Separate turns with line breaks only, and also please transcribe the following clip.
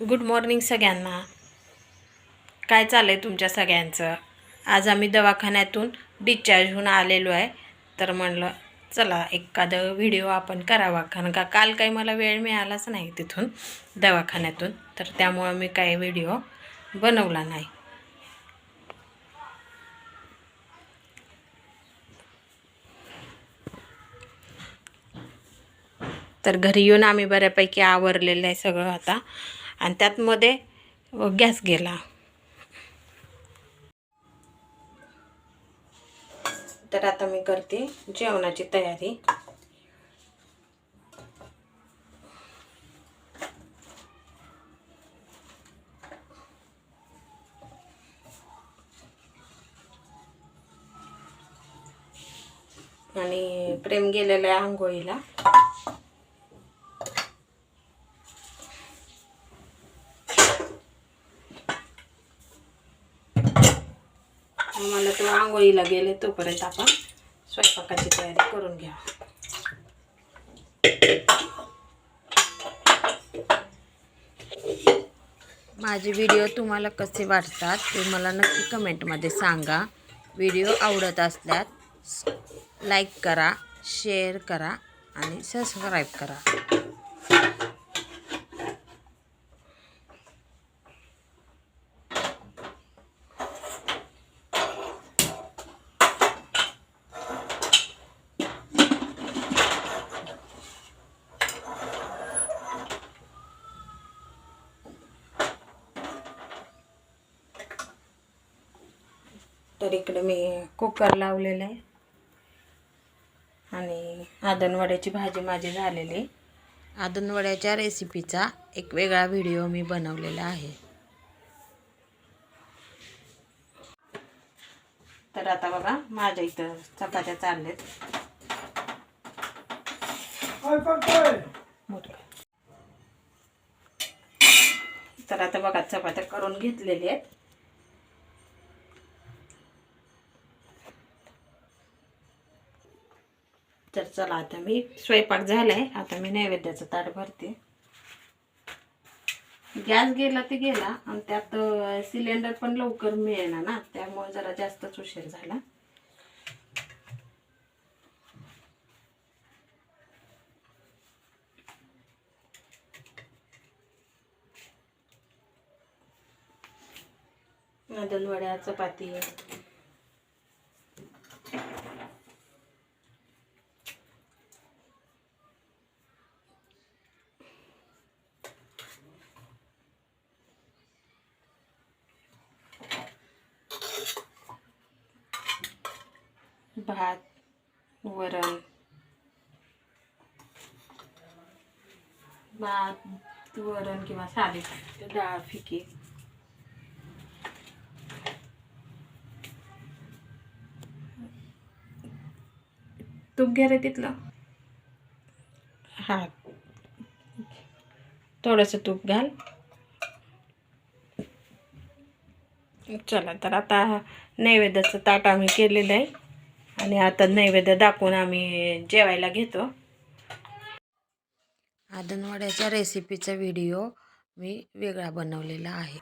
Good morning सगळ्यांना. काय चाललं आहे तुमच्या सगळ्यांचं? आज आम्ही दवाखान्यातून डिस्चार्ज होऊन आलेलो आहे. तर म्हणलं चला एखादा व्हिडिओ आपण करावा, कारण का काल काही मला वेळ मिळालाच नाही तिथून दवाखान्यातून, तर त्यामुळं मी काही व्हिडिओ बनवला नाही. तर घरी येऊन आम्ही बऱ्यापैकी आवरलेलं आहे सगळं आता, आणि त्यात मध्ये गॅस गेला. तर आता मी करते जेवणाची तयारी. आणि प्रेम गेलेलं आहे आंघोळीला. मला तो आंघोळीला गेले, तोपर्यंत आपण स्वयंपाकाची तयारी करून घ्या. माझे व्हिडिओ तुम्हाला कसे वाटतात ते मला नक्की कमेंटमध्ये सांगा. व्हिडिओ आवडत असल्यास लाईक करा, शेअर करा आणि सबस्क्राईब करा. तर इकडे मी कुकर लावलेला आहे आणि आदणवड्याची भाजी माझी झालेली. आदणवड्याच्या रेसिपीचा एक वेगळा व्हिडिओ मी बनवलेला आहे. तर आता बघा माझ्या इथं चपात्या चाललेत. तर आता बघा चपात्या करून घेतलेल्या आहेत. तर चला आता मी स्वयंपाक झालाय, आता मी नैवेद्याचं ताट भरते. गॅस गेला ते गेला, आणि त्यात सिलेंडर पण लवकर मिळेना ना, त्यामुळे जरा जास्तच उशीर झाला. आदणवड्या, चपाती, भात, वरण, भात वरण किंवा साधी डाळ फिकी. तूप घ्या रे तिथलं. हा, थोडंसं तूप घाल. चला तर आता नैवेद्याचं ताट आम्ही केलेलं आहे, आणि आता नैवेद्य दाखवून आम्ही जेवायला घेतो. आदणवड्याच्या रेसिपीचा व्हिडिओ मी वेगळा बनवलेला आहे.